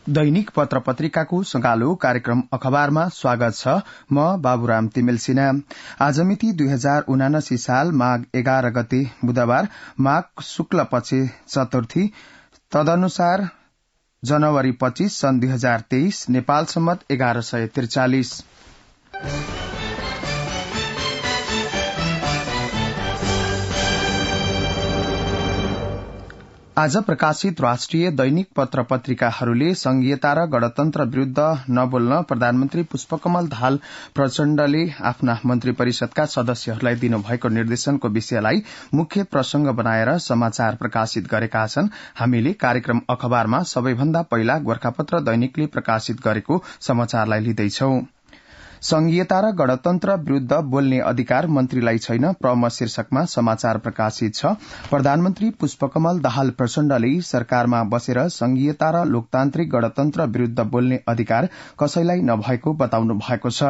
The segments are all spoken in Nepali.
दैनिक पत्र पत्रिकाको सँगालो कार्यक्रम अखबारमा स्वागत छ। म बाबुराम तिमेल सिन्हा। आज मिति 2079 साल माघ 11 गते बुधबार, माघ शुक्ल पक्ष चतुर्थी, तदनुसार जनवरी 25 सन् 2023, नेपाल सम्मत 1143। आज प्रकाशित राष्ट्रिय दैनिक पत्र पत्रिकाहरूले संघीयता र गणतन्त्र विरूद्ध नबोल्न प्रधानमन्त्री पुष्पकमल दाहाल प्रचण्डले आफ्ना मन्त्री परिषदका सदस्यहरूलाई दिनुभएको निर्देशनको विषयलाई मुख्य प्रसंग बनाएर समाचार प्रकाशित गरेका छन्। हामीले कार्यक्रम अखबारमा सबैभन्दा पहिला गोरखापत्र दैनिकले प्रकाशित गरेको समाचारलाई लिँदैछौं। संघीयता र गणतन्त्र विरूद्ध बोल्ने अधिकार मन्त्रीलाई छैन, प्रम शीर्षकमा समाचार प्रकाशित छ। प्रधानमन्त्री पुष्पकमल दाहाल प्रचण्डले सरकारमा बसेर संघीयता र लोकतान्त्रिक गणतन्त्र विरूद्ध बोल्ने अधिकार कसैलाई नभएको बताउनु भएको छ।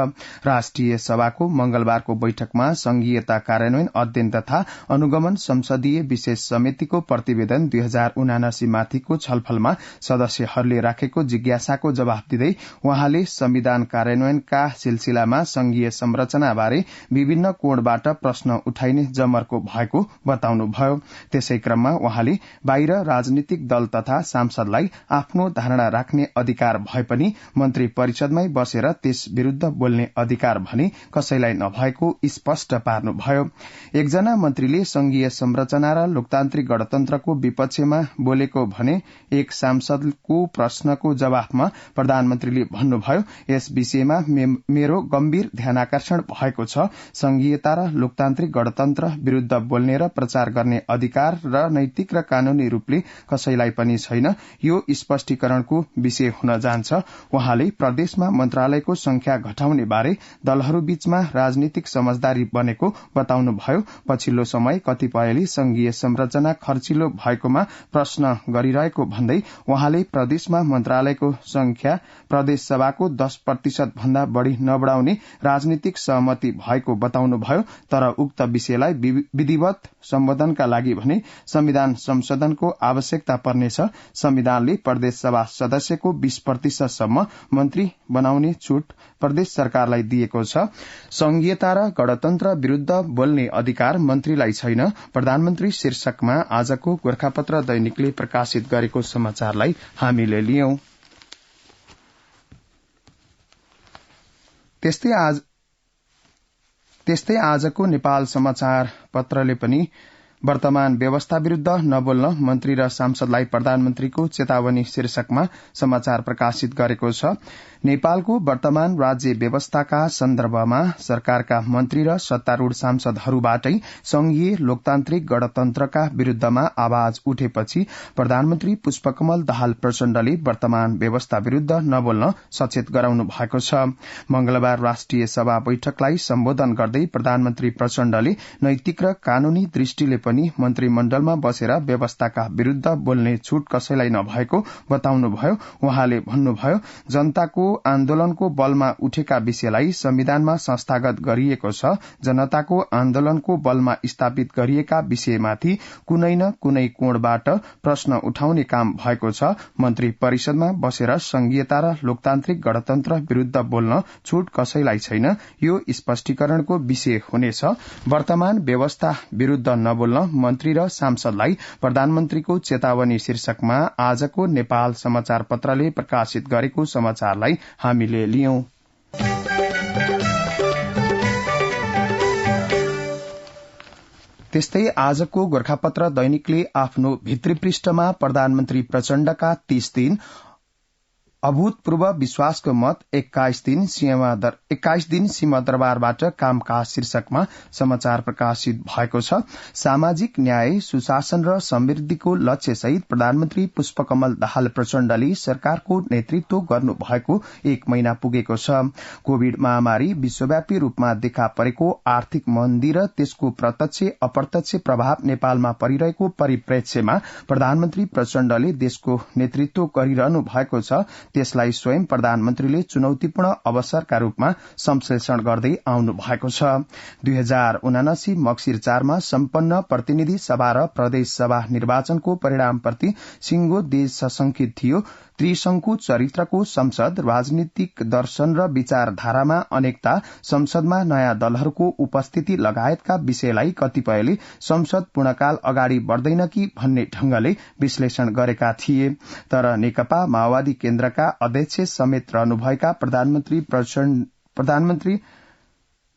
राष्ट्रिय सभाको मंगलबारको बैठकमा संघीयता कार्यान्वयन अध्ययन तथा अनुगमन संसदीय विशेष समितिको प्रतिवेदन 2079 माथिको छलफलमा सदस्यहरूले राखेको जिज्ञासाको जवाफ दिँदै उहाँले संविधान कार्यान्वयनका सिलसिलामा संघीय संरचनाबारे विभिन्न कोणबाट प्रश्न उठाइने जमर्को भएको बताउनुभयो। त्यसै क्रममा उहाँले बाहिर राजनीतिक दल तथा सांसदलाई आफ्नो धारणा राख्ने अधिकार भए पनि मन्त्री परिषदमै बसेर त्यस विरूद्ध बोल्ने अधिकार भने कसैलाई नभएको स्पष्ट पार्नुभयो। एकजना मन्त्रीले संघीय संरचना र लोकतान्त्रिक गणतन्त्रको विपक्षमा बोलेको भने एक सांसदको प्रश्नको जवाफमा प्रधानमन्त्रीले भन्नुभयो, यस विषयमा मेरो गम्भीर ध्यानाकर्षण भएको छ। संघीयता र लोकतान्त्रिक गणतन्त्र विरूद्ध बोल्ने र प्रचार गर्ने अधिकार र नैतिक र कानूनी रूपले कसैलाई पनि छैन। यो स्पष्टीकरणको विषय हुन जान्छ। उहाँले प्रदेशमा मन्त्रालयको संख्या घटाउने बारे दलहरूबीचमा राजनीतिक समझदारी बनेको बताउनुभयो। पछिल्लो समय कतिपयले संघीय संरचना खर्चिलो भएकोमा प्रश्न गरिरहेको भन्दै उहाँले प्रदेशमा मन्त्रालयको संख्या प्रदेश सभाको 10% भन्दा बढ़ी नबढ़ाउने राजनीतिक सहमति भएको बताउनुभयो। तर उक्त विषयलाई विधिवत सम्बोधनका लागि भने संविधान संशोधनको आवश्यकता पर्नेछ। संविधानले प्रदेश सभा सदस्यको 20% सम्म मन्त्री बनाउने छूट प्रदेश सरकारलाई दिएको छ। संघीयता र गणतन्त्र विरूद्ध बोल्ने अधिकार मन्त्रीलाई छैन, प्रधानमन्त्री शीर्षकमा आजको गोरखापत्र दैनिकले प्रकाशित गरेको समाचारलाई हामीले लियौं। त्यस्तै आजको नेपाल समाचार पत्रले पनि वर्तमान व्यवस्था विरूद्ध नबोल्न मन्त्री र सांसदलाई प्रधानमन्त्रीको चेतावनी शीर्षकमा समाचार प्रकाशित गरेको छ। नेपालको वर्तमान राज्य व्यवस्थाका सन्दर्भमा सरकारका मन्त्री र सत्तारूढ़ सांसदहरूबाटै संघीय लोकतान्त्रिक गणतन्त्रका विरूद्धमा आवाज उठेपछि प्रधानमन्त्री पुष्पकमल दाहाल प्रचण्डले वर्तमान व्यवस्था विरूद्ध नबोल्न सचेत गराउनु भएको छ। मंगलबार राष्ट्रिय सभा बैठकलाई सम्बोधन गर्दै प्रधानमन्त्री प्रचण्डले नैतिक र कानूनी दृष्टिले पनि मन्त्रीमण्डलमा बसेर व्यवस्थाका विरूद्ध बोल्ने छूट कसैलाई नभएको बताउनुभयो। उहाँले भन्नुभयो, जनताको आन्दोलनको बलमा उठेका विषयलाई संविधानमा संस्थागत गरिएको छ। जनताको आन्दोलनको बलमा स्थापित गरिएका विषयमाथि कुनै न कुनै कोणबाट प्रश्न उठाउने काम भएको छ। मन्त्री परिषदमा बसेर संघीयता र लोकतान्त्रिक गणतन्त्र विरूद्ध बोल्न छूट कसैलाई छैन। यो स्पष्टीकरणको विषय हुनेछ। वर्तमान व्यवस्था विरूद्ध नबोल्न मन्त्री र सांसदलाई प्रधानमन्त्रीको चेतावनी शीर्षकमा आजको नेपाल समाचार पत्रले प्रकाशित गरेको समाचारलाई हामीले लियौं। त्यस्तै आजको गोरखापत्र दैनिकले आफ्नो भित्री पृष्ठमा प्रधानमन्त्री प्रचण्डका 30 दिन अभूतपूर्व विश्वासको मत 21 दिन सिंहदरबारबाट कामकाज शीर्षकमा समाचार प्रकाशित भएको छ। सामाजिक न्याय, सुशासन र समृद्धिको लक्ष्यसहित प्रधानमन्त्री पुष्पकमल दाहाल प्रचण्डले सरकारको नेतृत्व गर्नु भएको 1 महिना पुगेको छ। कोविड महामारी विश्वव्यापी रूपमा देखा परेको आर्थिक मन्दी र त्यसको प्रत्यक्ष अप्रत्यक्ष प्रभाव नेपालमा परिरहेको परिप्रेक्ष्यमा प्रधानमन्त्री प्रचण्डले देशको नेतृत्व गरिरहनु भएको छ। त्यसलाई स्वयं प्रधानमन्त्रीले चुनौतीपूर्ण अवसरका रूपमा संश्लेषण गर्दै आउनु भएको छ। 2079 मक्सिर 4 मा सम्पन्न प्रतिनिधि सभा र प्रदेश सभा निर्वाचनको परिणामप्रति सिंगो देश सशंकित थियो। त्रिशंकु चरित्रको संसद, राजनीतिक दर्शन र विचारधारामा अनेकता, संसदमा नयाँ दलहरूको उपस्थिति लगायतका विषयलाई कतिपयले संसद पूर्णकाल अगाडि बढ़दैन कि भन्ने ढंगले विश्लेषण गरेका थिए। तर नेकपा माओवादी केन्द्रका अध्यक्ष समेत रहनुभएका प्रधानमन्त्री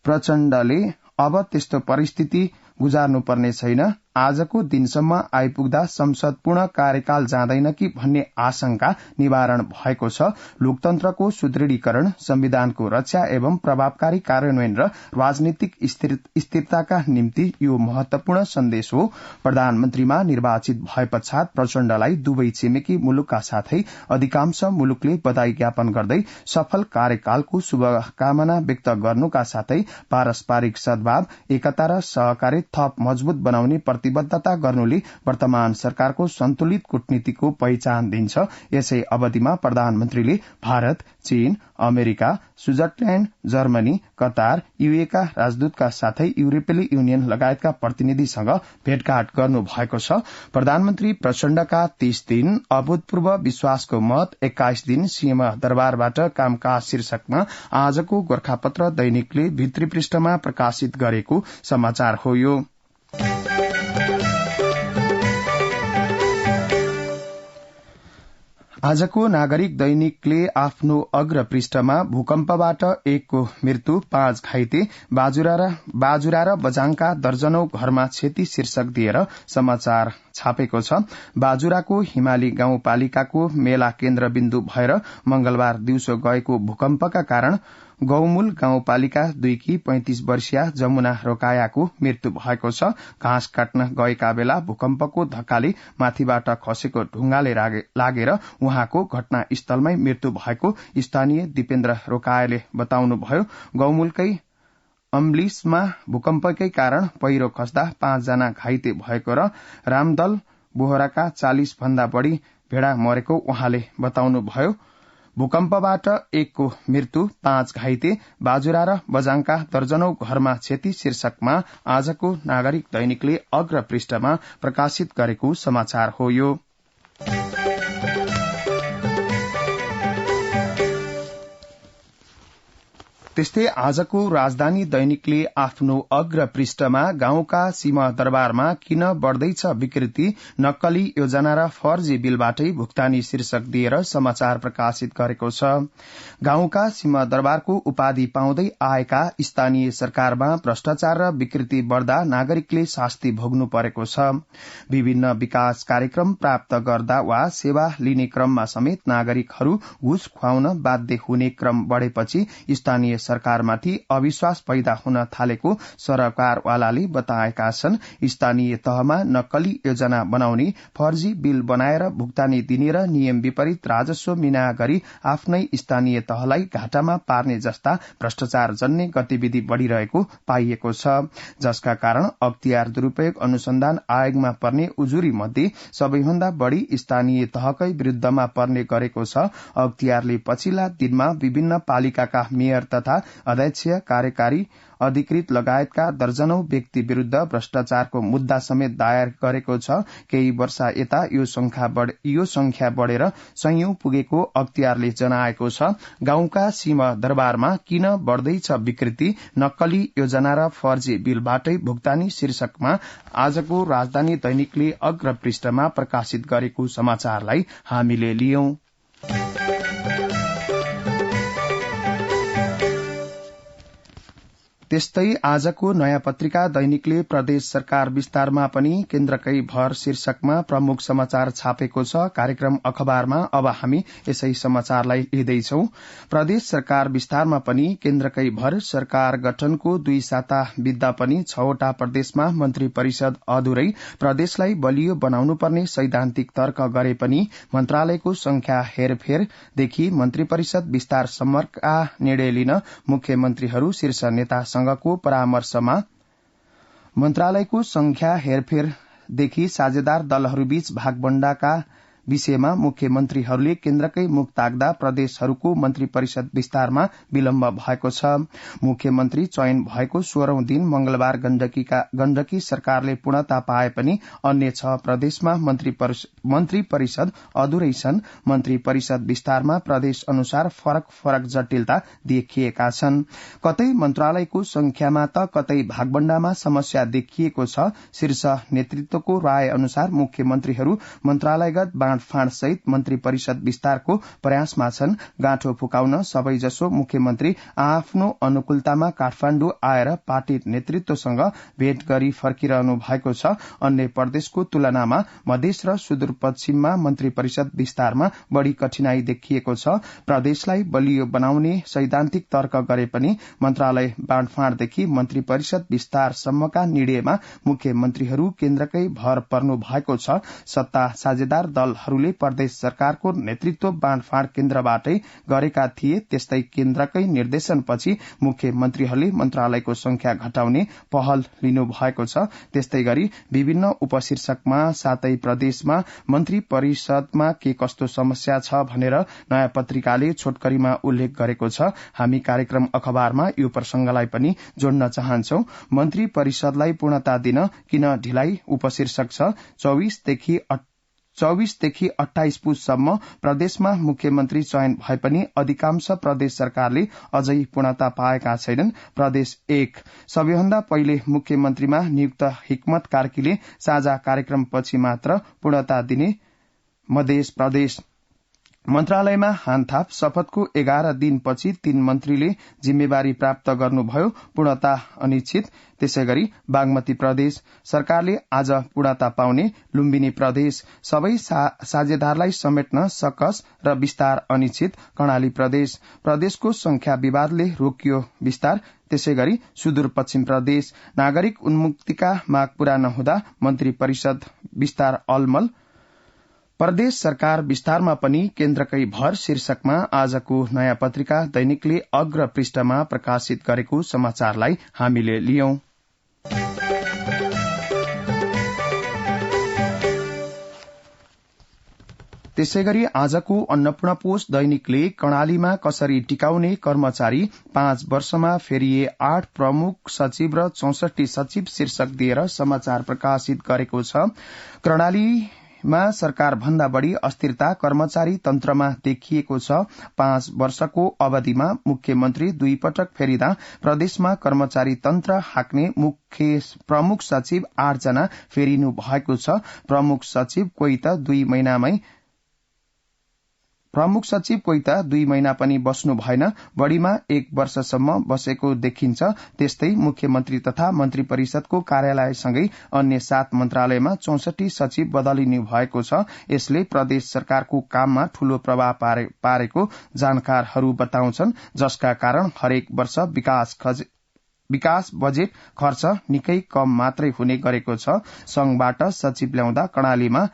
प्रचण्डले अब त्यस्तो परिस्थिति गुजार्नुपर्ने छैन, आजको दिनसम्म आइपुग्दा संसद पूर्ण कार्यकाल जाँदैन कि भन्ने आशंका निवारण भएको छ। लोकतन्त्रको सुदृढीकरण, संविधानको रक्षा एवं प्रभावकारी कार्यान्वयन र राजनीतिक स्थिरताका निम्ति यो महत्वपूर्ण सन्देश हो। प्रधानमन्त्रीमा निर्वाचित भए पश्चात प्रचण्डलाई दुवै छिमेकी मुलुकका साथै अधिकांश मुलुकले बधाई ज्ञापन गर्दै सफल कार्यकालको शुभकामना व्यक्त गर्नुका साथै पारस्परिक सद्भाव, एकता र सहकारी थप मजबूत बनाउने प्रतिबद्धता गर्नुले वर्तमान सरकारको सन्तुलित कूटनीतिको पहिचान दिन्छ। यसै अवधिमा प्रधानमन्त्रीले भारत, चीन, अमेरिका, स्विजरल्याण्ड, जर्मनी, कतार, यूएका राजदूतका साथै यूरोपेली युनियन लगायतका प्रतिनिधिसँग भेटघाट गर्नु भएको छ। प्रधानमन्त्री प्रचण्डका 30 दिन अभूतपूर्व विश्वासको मत, 21 दिन सिंह दरबारबाट कामकाज शीर्षकमा आजको गोर्खापत्र दैनिकले भित्री पृष्ठमा प्रकाशित गरेको समाचार हो। यो आजको नागरिक दैनिकले आफ्नो अग्र पृष्ठमा भूकम्पबाट 1 को मृत्यु, 5 घाइते, बाजुरा र बझाङका दर्जनौं घरमा क्षति शीर्षक दिएर समाचार छापेको छ। बाजुराको हिमाली गाउँपालिकाको मेला केन्द्रबिन्दु भएर मंगलबार दिउँसो गएको भूकम्पका कारण गौमूल गाउँपालिका 2 की 35 वर्षीय जमुना रोकायाको मृत्यु भएको छ। घाँस काट्न गएका बेला भूकम्पको धक्काले माथिबाट खसेको ढुङ्गाले लागेर उहाँको घटनास्थलमै मृत्यु भएको स्थानीय दिपेन्द्र रोकायाले बताउनुभयो। गौमूलकै अम्लिसमा भूकम्पकै कारण पहिरो खस्दा 5 जना घाइते भएको र रामदल बोहराका 40 भन्दा बढ़ी भेड़ा मरेको उहाँले बताउनुभयो। भूकम्पबाट 1 को मृत्यु, 5 घाइते, बाजुरा र बझाङका दर्जनौं घरमा क्षति शीर्षकमा आजको नागरिक दैनिकले अग्र पृष्ठमा प्रकाशित गरेको समाचार हो। यो त्यस्तै आजको राजधानी दैनिकले आफ्नो अग्र पृष्ठमा गाउँका सीमा दरबारमा किन बढ़दैछ विकृति, नक्कली योजना र फर्जी बिलबाटै भुक्तानी शीर्षक दिएर समाचार प्रकाशित गरेको छ। गाउँका सीमा दरबारको उपाधि पाउँदै आएका स्थानीय सरकारमा भ्रष्टाचार र विकृति बढ़दा नागरिकले शास्ति भोग्नु परेको छ। विभिन्न विकास कार्यक्रम प्राप्त गर्दा वा सेवा लिने क्रममा समेत नागरिकहरू घुस खुवाउन बाध्य हुने क्रम बढ़ेपछि स्थानीय सरकारमाथि अविश्वास पैदा हुन थालेको सरकारवालाले बताएका छन्। स्थानीय तहमा नक्कली योजना बनाउने, फर्जी बिल बनाएर भुक्तानी दिने र नियम विपरीत राजस्व मिना गरी आफ्नै स्थानीय तहलाई घाटामा पार्ने जस्ता भ्रष्टाचार जन्य गतिविधि बढ़िरहेको पाइएको छ, जसका कारण अख्तियार दुरूपयोग अनुसन्धान आयोगमा पर्ने उजुरी मध्ये सबैभन्दा बढ़ी स्थानीय तहकै विरूद्धमा पर्ने गरेको छ। अख्तियारले पछिल्ला दिनमा विभिन्न पालिकाका मेयर तथा अध्यक्ष, कार्यकारी अधिकृत लगायतका दर्जनौं व्यक्ति विरूद्ध भ्रष्टाचारको मुद्दा समेत दायर गरेको छ। केही वर्ष यता यो संख्या बढ़ेर 100 पुगेको अख्तियारले जनाएको छ। गाउँका सीमा दरबारमा किन बढ़दैछ विकृति, नक्कली योजना र फर्जी बिलबाटै भुक्तानी शीर्षकमा आजको राजधानी दैनिकले अग्र पृष्ठमा प्रकाशित गरेको समाचारलाई हामीले लियौं। त्यस्तै आजको नयाँ पत्रिका दैनिकले प्रदेश सरकार विस्तारमा पनि केन्द्रकै भर शीर्षकमा प्रमुख समाचार छापेको छ। कार्यक्रम अखबारमा अब हामी यसै समाचारलाई लिँदैछौ। प्रदेश सरकार विस्तारमा पनि केन्द्रकै भर, सरकार गठनको 2 साता बित्दा पनि 6वटा प्रदेशमा मन्त्री परिषद अधुरै, प्रदेशलाई बलियो बनाउनु पर्ने सैद्धान्तिक तर्क गरे पनि मन्त्रालयको संख्या हेरफेरदेखि मन्त्री परिषद विस्तारसम्मका निर्णय लिन मुख्यमन्त्रीहरू शीर्ष नेता संघको परामर्शमा मन्त्रालयको संख्या हेरफेरदेखि साझेदार दलहरूबीच भागवण्डाका विषयमा मुख्यमन्त्रीहरूले केन्द्रकै मुख ताक्दा प्रदेशहरूको मन्त्री परिषद विस्तारमा विलम्ब भएको छ। मुख्यमन्त्री चयन भएको 16औं दिन मंगलबार गण्डकी सरकारले पूर्णता पाए पनि अन्य 6 प्रदेशमा मन्त्री परिषद अधुरै छन्। मन्त्री परिषद विस्तारमा प्रदेश अनुसार फरक जटिलता देखिएका छन्। कतै मन्त्रालयको संख्यामा त कतै भागबण्डामा समस्या देखिएको छ। शीर्ष नेतृत्वको राय अनुसार मुख्यमन्त्रीहरू मन्त्रालयगत बाँडफाँड सहित मन्त्री परिषद विस्तारको प्रयासमा छन्। गाँठो फुकाउन सबैजसो मुख्यमन्त्री आफ्नो अनुकूलतामा काठमाडौँ आएर पार्टी नेतृत्वसँग भेट गरी फर्किरहनु भएको छ। अन्य प्रदेशको तुलनामा मधेस र सुदूरपश्चिममा मन्त्री परिषद विस्तारमा बढ़ी कठिनाई देखिएको छ। प्रदेशलाई बलियो बनाउने सैद्धान्तिक तर्क गरे पनि मन्त्रालय बाँडफाँडदेखि मन्त्री परिषद विस्तारसम्मका निर्णयमा मुख्यमन्त्रीहरू केन्द्रकै भर पर्नु भएको छ। सत्ता साझेदार दलहरूले प्रदेश सरकारको नेतृत्व बाँडफाँड केन्द्रबाटै गरेका थिए। त्यस्तै केन्द्रकै निर्देशनपछि मुख्यमन्त्रीहरूले मन्त्रालयको संख्या घटाउने पहल लिनु भएको छ। त्यस्तै गरी विभिन्न उपशीर्षकमा सातै प्रदेशमा मन्त्री परिषदमा के कस्तो समस्या छ भनेर नयाँ पत्रिकाले छोटकरीमा उल्लेख गरेको छ। हामी कार्यक्रम अखबारमा यो प्रसंगलाई पनि जोड्न चाहन्छौ। मन्त्री परिषदलाई पूर्णता दिन किन ढिलाइ उपशीर्षक छ। 24 देखि 28 पुससम्म प्रदेशमा मुख्यमन्त्री चयन भए पनि अधिकांश प्रदेश सरकारले अझै पूर्णता पाएका छैनन्। प्रदेश 1 सबैभन्दा पहिले मुख्यमन्त्रीमा नियुक्त हिक्मत कार्कीले साझा कार्यक्रमपछि मात्र पूर्णता दिने मधेस प्रदेश। मन्त्रालयमा हानथाप शपथको 11 दिनपछि 3 मन्त्रीले जिम्मेवारी प्राप्त गर्नुभयो। पूर्णता अनिश्चित। त्यसैगरी बागमती प्रदेश सरकारले आज पूर्णता पाउने। लुम्बिनी प्रदेश सबै साझेदारलाई समेट्न सकस र विस्तार अनिश्चित। कर्णाली प्रदेशको संख्या विवादले रोकियो विस्तार। त्यसैगरी सुदूरपश्चिम प्रदेश नागरिक उन्मुक्तिका माग पूरा नहुँदा मन्त्री परिषद विस्तार अलमल। प्रदेश सरकार विस्तारमा पनि केन्द्रकै भर शीर्षकमा आजको नयाँ पत्रिका दैनिकले अग्र पृष्ठमा प्रकाशित गरेको समाचारलाई हामीले लियौं। त्यसैगरी आजको अन्नपूर्ण पोस्ट दैनिकले कर्णालीमा कसरी टिकाउने कर्मचारी 5 वर्षमा फेरिए 8 प्रमुख सचिव र 64 सचिव शीर्षक दिएर समाचार प्रकाशित गरेको छ। कर्णालीमा सरकार भन्दा बढ़ी अस्थिरता कर्मचारी तन्त्रमा देखिएको छ। 5 वर्षको अवधिमा मुख्यमन्त्री 2 पटक फेरिदा प्रदेशमा कर्मचारी तन्त्र हाक्ने प्रमुख सचिव 8 जना फेरिनु भएको छ। प्रमुख सचिव कोही त 2 महिना पनि बस्नु भएन, बढ़ीमा 1 वर्षसम्म बसेको देखिन्छ। त्यस्तै मुख्यमन्त्री तथा मन्त्री परिषदको कार्यालयसँगै अन्य 7 मन्त्रालयमा 64 सचिव बदलिनु भएको छ। यसले प्रदेश सरकारको काममा ठूलो प्रभाव पारेको जानकारहरू बताउँछन्, जसका कारण हरेक वर्ष विकास बजेट खर्च निकै कम मात्रै हुने गरेको छ। संघबाट सचिव ल्याउँदा कर्णालीमा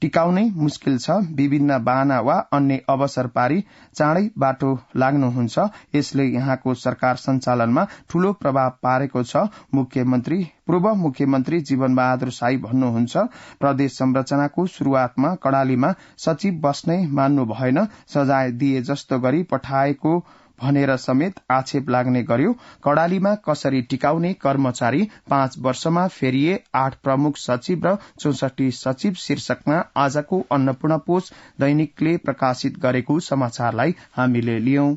टिकाउनै मुस्किल छ। विभिन्न बाहना वा अन्य अवसर पारी चाँडै बाटो लाग्नुहुन्छ। यसले यहाँको सरकार सञ्चालनमा ठूलो प्रभाव पारेको छ। पूर्व मुख्यमन्त्री जीवन बहादुर शाही भन्नुहुन्छ, प्रदेश संरचनाको शुरूआतमा कर्णालीमा सचिव बस्नै मान्नु भएन। सजाय दिए जस्तो गरी पठाएको भनेर समेत आक्षेप लाग्ने गर्यो। कर्णालीमा कसरी टिकाउने कर्मचारी 5 वर्षमा फेरिए 8 प्रमुख सचिव र 64 सचिव शीर्षकमा आजको अन्नपूर्ण पोस्ट दैनिकले प्रकाशित गरेको समाचारलाई हामीले लियौं।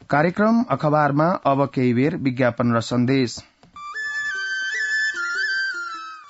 कार्यक्रम अखबारमा अब केही बेर विज्ञापन र सन्देश।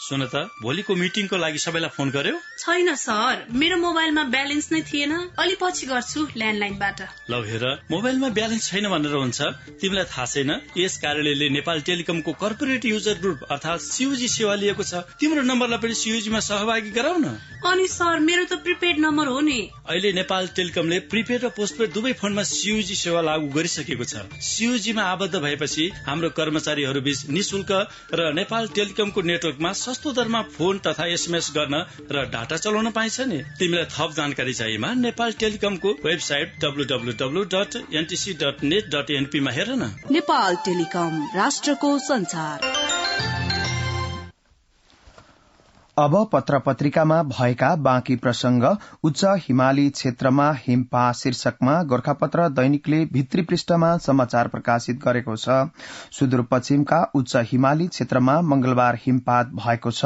सुन त, भोलिको मिटिङको लागि सबैलाई फोन गर्यो? छैन सर, मेरो मोबाइलमा ब्यालेन्स नै थिएन। अलि पछि गर्छु ल्यान्डलाइनबाट। ल हेर, मोबाइलमा ब्यालेन्स छैन भनेर हुन्छ? तिमीलाई थाहा छैन यस कार्यालयले नेपाल टेलिकमको कर्पोरेट युजर ग्रुप अर्थात सीयूजी सेवा लिएको छ। तिम्रो नम्बरलाई पनि सीयूजीमा सहभागी गराउन। अनि सर, मेरो त प्रिपेड नम्बर हो नि। अहिले नेपाल टेलिकमले प्रिपेड र पोस्टपेड दुवै फोनमा सीयूजी सेवा लागू गरिसकेको छ। सीयूजीमा आबद्ध भएपछि हाम्रो कर्मचारीहरू बीच निशुल्क र नेपाल टेलिकमको नेटवर्कमा सस्तो दरमा फोन तथा एसएमएस गर्न र डाटा चलाउन पाइन्छ नि। तिमीलाई थप जानकारी चाहिएमा नेपाल टेलिकमको वेबसाइट www.ntc.net.np मा हेर न। नेपाल टेलिकम, राष्ट्रको संचार। अब पत्र पत्रिकामा भएका बाँकी प्रसंग। उच्च हिमाली क्षेत्रमा हिमपात शीर्षकमा गोर्खापत्र दैनिकले भित्री पृष्ठमा समाचार प्रकाशित गरेको छ। सुदूरपश्चिमका उच्च हिमाली क्षेत्रमा मंगलबार हिमपात भएको छ।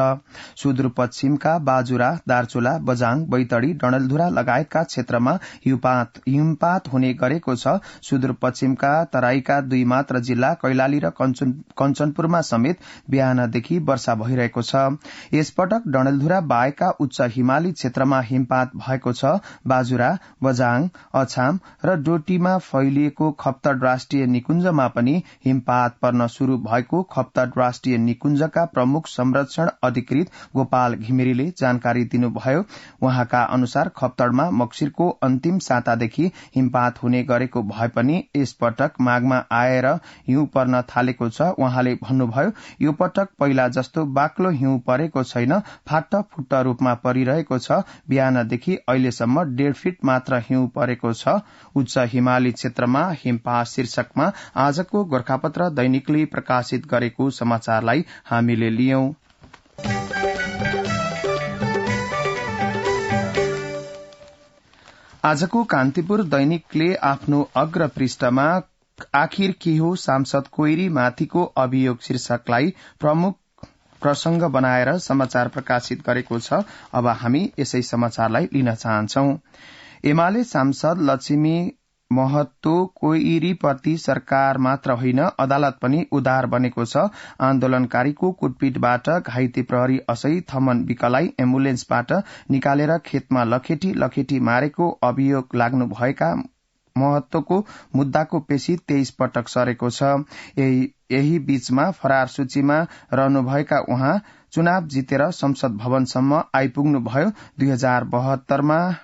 सुदूरपश्चिमका बाजुरा, दार्चुला, बजाङ, बैतडी, डडेलधुरा लगायतका क्षेत्रमा हिमपात हुने गरेको छ। सुदूरपश्चिमका तराईका 2 मात्र जिल्ला कैलाली र कञ्चनपुरमा समेत बिहानदेखि वर्षा भइरहेको छ। यसपटक डडेलधुरा बाहेकका उच्च हिमाली क्षेत्रमा हिमपात भएको छ। बाजुरा, बजाङ, अछाम र डोटीमा फैलिएको खप्तड राष्ट्रिय निकुञ्जमा पनि हिमपात पर्न शुरू भएको खप्तड राष्ट्रिय निकुञ्जका प्रमुख संरक्षण अधिकृत गोपाल घिमिरेले जानकारी दिनुभयो। उहाँका अनुसार खप्तडमा मक्सिरको अन्तिम सातादेखि हिमपात हुने गरेको भए पनि यसपटक माघमा आएर हिउँ पर्न थालेको छ। उहाँले भन्नुभयो, यो पटक पहिला जस्तो बाक्लो हिउँ परेको छैन, फाट्ट रूपमा परिरहेको छ। बिहानदेखि अहिलेसम्म 1.5 फिट मात्र हिउँ परेको छ। उच्च हिमाली क्षेत्रमा हिमपात शीर्षकमा आजको गोर्खापत्र दैनिकले प्रकाशित गरेको समाचारलाई हामीले लियौं। आजको कान्तिपुर दैनिकले आफ्नो अग्र पृष्ठमा आखिर के हो सांसद कोइरी माथिको अभियोग शीर्षकलाई प्रमुख प्रसंग बनाएर समाचार प्रकाशित गरेको छ। अब हामी यसै समाचारलाई लिन चाहन्छौं। एमाले सांसद लक्ष्मी महतो कोइरीप्रति सरकार मात्र होइन अदालत पनि उदार बनेको छ। आन्दोलनकारीको कुटपिटबाट घाइते प्रहरी असै थमन विकलाई एम्बुलेन्सबाट निकालेर खेतमा लखेटी मारेको अभियोग लाग्नु भएका महत्वको मुद्दाको पेशी 23 पटक सरेको छ। यही बीचमा फरार सूचीमा रहनुभएका उहाँ चुनाव जितेर संसद भवनसम्म आइपुग्नुभयो। 2072मा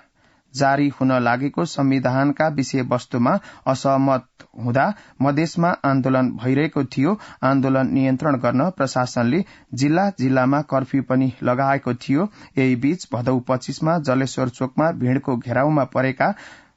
जारी हुन लागेको संविधानका विषयवस्तुमा असहमत हुँदा मधेसमा आन्दोलन भइरहेको थियो। आन्दोलन नियन्त्रण गर्न प्रशासनले जिल्लामा कर्फ्यू पनि लगाएको थियो। यही बीच भदौ 25मा जलेश्वर चोकमा भीड़को घेराउमा परेका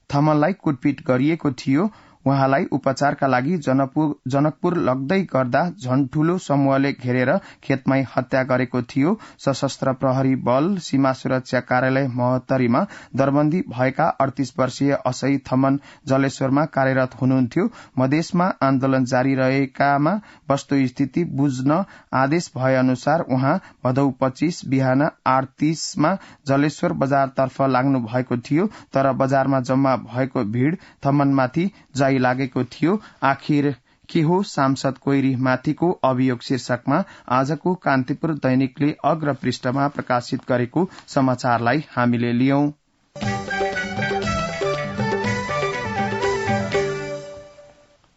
थमनलाई कुटपिट गरिएको थियो। उहाँलाई उपचारका लागि जनकपुर लग्दै गर्दा झन्ठूलो समूहले घेरेर खेतमै हत्या गरेको थियो। सशस्त्र प्रहरी बल सीमा सुरक्षा कार्यालय महोत्तरीमा दरबन्दी भएका 38 वर्षीय असै थमन जलेश्वरमा कार्यरत हुनुहुन्थ्यो। मधेसमा आन्दोलन जारी रहेकामा वस्तुस्थिति बुझ्न आदेश भए अनुसार उहाँ भदौ 25 बिहान 8:30मा जलेश्वर बजारतर्फ लाग्नु भएको थियो। तर बजारमा जम्मा भएको भीड़ थमनमाथि जाई लागेको थियो। आखिर के हो सांसद कोइरी माथिको अभियोग शीर्षकमा आजको कान्तिपुर दैनिकले अग्र पृष्ठमा प्रकाशित गरेको समाचारलाई हामीले लियौं।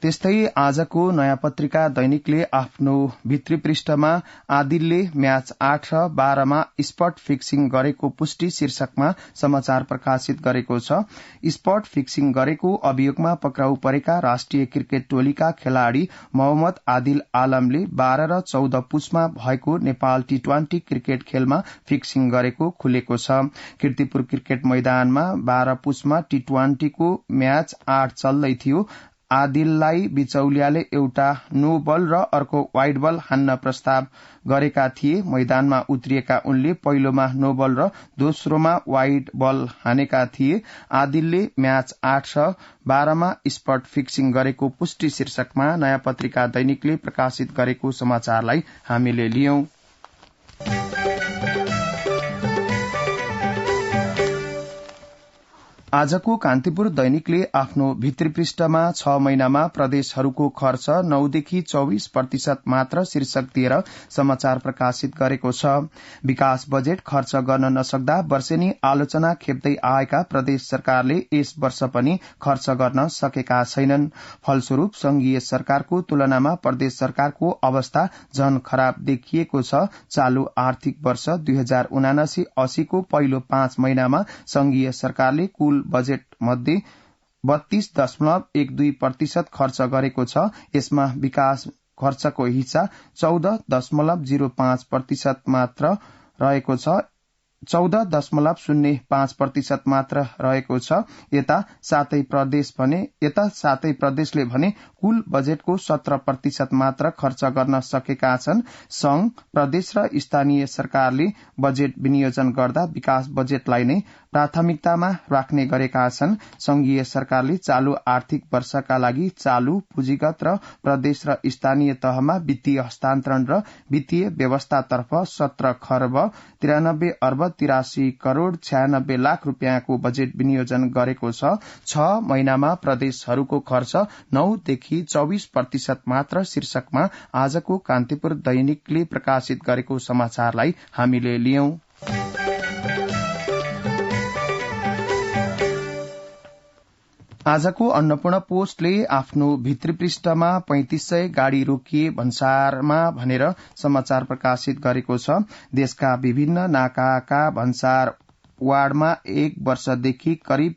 त्यस्तै आजको नयाँ पत्रिका दैनिकले आफ्नो भित्री पृष्ठमा आदिलले म्याच 8 र 12मा स्पट फिक्सिङ गरेको पुष्टि शीर्षकमा समाचार प्रकाशित गरेको छ। स्पट फिक्सिङ गरेको अभियोगमा पक्राउ परेका राष्ट्रिय क्रिकेट टोलीका खेलाड़ी मोहम्मद आदिल आलमले 12 र 14 पुसमा भएको नेपाल T20 क्रिकेट खेलमा फिक्सिङ गरेको खुलेको छ। कीर्तिपुर क्रिकेट मैदानमा 12 पुसमा T20 को म्याच 8 चल्दै थियो। आदिललाई बिचौलियाले एउटा नो बल र अर्को वाइड बल हान्न प्रस्ताव गरेका थिए। मैदानमा उत्रिएका उनले पहिलोमा नो बल र दोस्रोमा वाइड बल हानेका थिए। आदिलले म्याच 8 र 12मा स्पट फिक्सिङ गरेको पुष्टि शीर्षकमा नयाँ पत्रिका दैनिकले प्रकाशित गरेको समाचारलाई हामीले लियौं। आजको कान्तिपुर दैनिकले आफ्नो भित्री पृष्ठमा 6 महिनामा प्रदेशहरूको खर्च 9 देखि 24% मात्र शीर्षक दिएर समाचार प्रकाशित गरेको छ। विकास बजेट खर्च गर्न नसक्दा वर्षेनी आलोचना खेप्दै आएका प्रदेश सरकारले यस वर्ष पनि खर्च गर्न सकेका छैनन्। फलस्वरूप संघीय सरकारको तुलनामा प्रदेश सरकारको अवस्था झन खराब देखिएको छ। चालू आर्थिक वर्ष 2079-80 को पहिलो 5 महिनामा संघीय सरकारले कुल बजेट मध्ये 32.12% खर्च गरेको छ। यसमा विकास खर्चको हिस्सा 14.05% मात्र रहेको छ। 14.05% मात्र रहेको छ। यता सातै प्रदेशले भने कुल बजेटको 17% मात्र खर्च गर्न सकेका छन्। संघ, प्रदेश र स्थानीय सरकारले बजेट विनियोजन गर्दा विकास बजेटलाई नै प्राथमिकतामा राख्ने गरेका छन्। संघीय सरकारले चालू आर्थिक वर्षका लागि चालू पुँजीगत र प्रदेश र स्थानीय तहमा वित्तीय हस्तान्तरण र वित्तीय व्यवस्थातर्फ 17 खर्ब 93 अर्ब 83 करोड़ 96 लाख रूपियाँको बजेट विनियोजन गरेको छ। 6 महिनामा प्रदेशहरूको खर्च 9 देखि 24% मात्र शीर्षकमा आजको कान्तिपुर दैनिकले प्रकाशित गरेको समाचारलाई हामीले लियौं। आजको अन्नपूर्ण पोस्टले आफ्नो भित्री पृष्ठमा 3500 गाड़ी रोकिए भन्सारमा भनेर समाचार प्रकाशित गरेको छ। देशका विभिन्न नाकाका भन्सार वार्डमा 1 वर्षदेखि करिब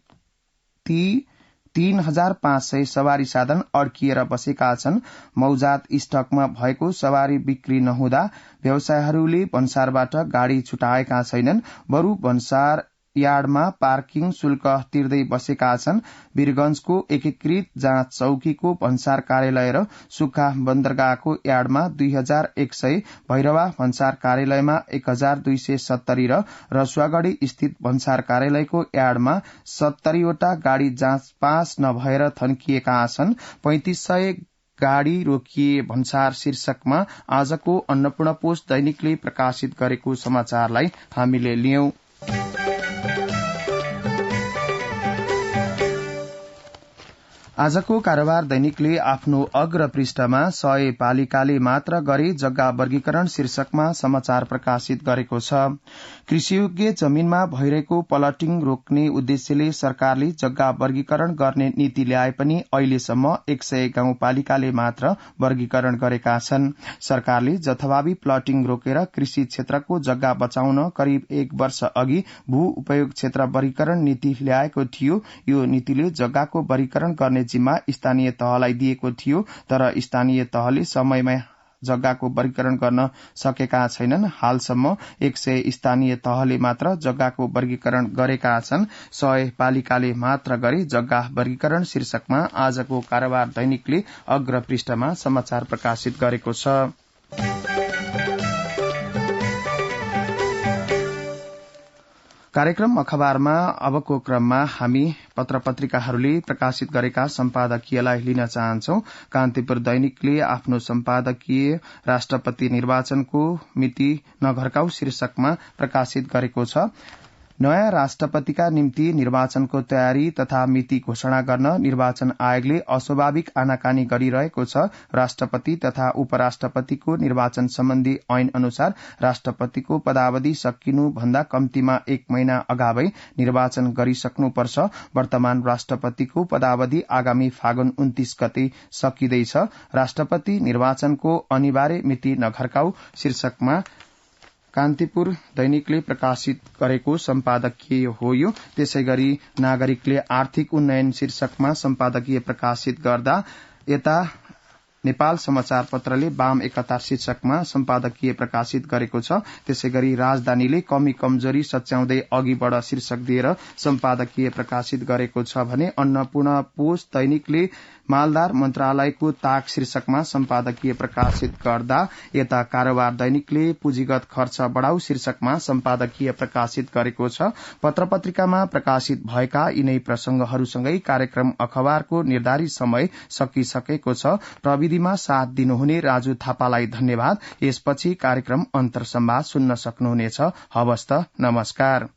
3500 सवारी साधन अड्किएर बसेका छन्। मौजात स्टकमा भएको सवारी बिक्री नहुँदा व्यवसायीहरूले भन्सारबाट गाड़ी छुटाएका छैनन्। बरु भन्सार यार्डमा पार्किङ शुल्क तिर्दै बसेका छन्। वीरगंजको एकीकृत जाँच चौकीको भन्सार कार्यालय र सुक्खा बन्दरगाहको यार्डमा 2100, भैरवा भन्सार कार्यालयमा 1270 र रसुवागढ़ी स्थित भन्सार कार्यालयको यार्डमा 70 वटा गाड़ी जाँच पास नभएर थन्किएका छन्। 3500 गाड़ी रोकिए भन्सार शीर्षकमा आजको अन्नपूर्ण पोस्ट दैनिकले प्रकाशित गरेको समाचारलाई हामीले लियौं। आजको कारोबार दैनिकले आफ्नो अग्र पृष्ठमा 100 पालिकाले मात्र गरे जग्गा वर्गीकरण शीर्षकमा समाचार प्रकाशित गरेको छ। कृषियोग्य जमीनमा भइरहेको प्लटिङ रोक्ने उद्देश्यले सरकारले जग्गा वर्गीकरण गर्ने नीति ल्याए पनि अहिलेसम्म 100 गाउँपालिकाले मात्र वर्गीकरण गरेका छन्। सरकारले जथाभावी प्लटिङ रोकेर कृषि क्षेत्रको जग्गा बचाउन करिब 1 वर्ष अघि भू उपयोग क्षेत्र वर्गीकरण नीति ल्याएको थियो। यो नीतिले जग्गाको वर्गीकरण गर्ने जिम्मा स्थानीय तहलाई दिएको थियो, तर स्थानीय तहले समयमा जग्गाको वर्गीकरण गर्न सकेका छैनन्। हालसम्म 100 स्थानीय तहले मात्र जग्गाको वर्गीकरण गरेका छन्। 100 पालिकाले मात्र गरे जग्गा वर्गीकरण शीर्षकमा आजको कारोबार दैनिकले अग्र पृष्ठमा समाचार प्रकाशित गरेको छ। कार्यक्रम अखबारमा अबको क्रममा हामी पत्र पत्रिकाहरूले प्रकाशित गरेका सम्पादकीयलाई लिन चाहन्छौ। कान्तिपुर दैनिकले आफ्नो सम्पादकीय राष्ट्रपति निर्वाचनको मिति नघर्काउ शीर्षकमा प्रकाशित गरेको छ। नयाँ राष्ट्रपतिका निम्ति निर्वाचनको तयारी तथा मिति घोषणा गर्न निर्वाचन आयोगले अस्वाभाविक आनाकानी गरिरहेको छ। राष्ट्रपति तथा उपराष्ट्रपतिको निर्वाचन सम्बन्धी ऐन अनुसार राष्ट्रपतिको पदावधि सकिनु भन्दा कम्तीमा 1 महिना अगावै निर्वाचन गरिसक्नुपर्छ। वर्तमान राष्ट्रपतिको पदावधि आगामी फागुन 29 गते सकिँदैछ। राष्ट्रपति निर्वाचनको अनिवार्य मिति नघर्काउ शीर्षकमा कान्तिपुर दैनिकले प्रकाशित गरेको सम्पादकीय हो यो। त्यसैगरी नागरिकले आर्थिक उन्नयन शीर्षकमा सम्पादकीय प्रकाशित गर्दा यता नेपाल समाचार पत्रले वाम एकता शीर्षकमा सम्पादकीय प्रकाशित गरेको छ। त्यसैगरी राजधानीले कमी कमजोरी सच्याउँदै अघि बढ शीर्षक दिएर सम्पादकीय प्रकाशित गरेको छ भने अन्नपूर्ण पोस्ट दैनिकले मालदार मन्त्रालयको ताक शीर्षकमा सम्पादकीय प्रकाशित गर्दा यता कारोबार दैनिकले पुँजीगत खर्च बढ़ाउ शीर्षकमा सम्पादकीय प्रकाशित गरेको छ। पत्र पत्रिकामा प्रकाशित भएका यिनै प्रसंगहरूसँगै कार्यक्रम अखबारको निर्धारित समय सकिसकेको छ। प्रविधिमा साथ दिनुहुने राजु थापालाई धन्यवाद। यसपछि कार्यक्रम अन्तर्संवाद सुन्न सक्नुहुनेछ। हवस् त, नमस्कार।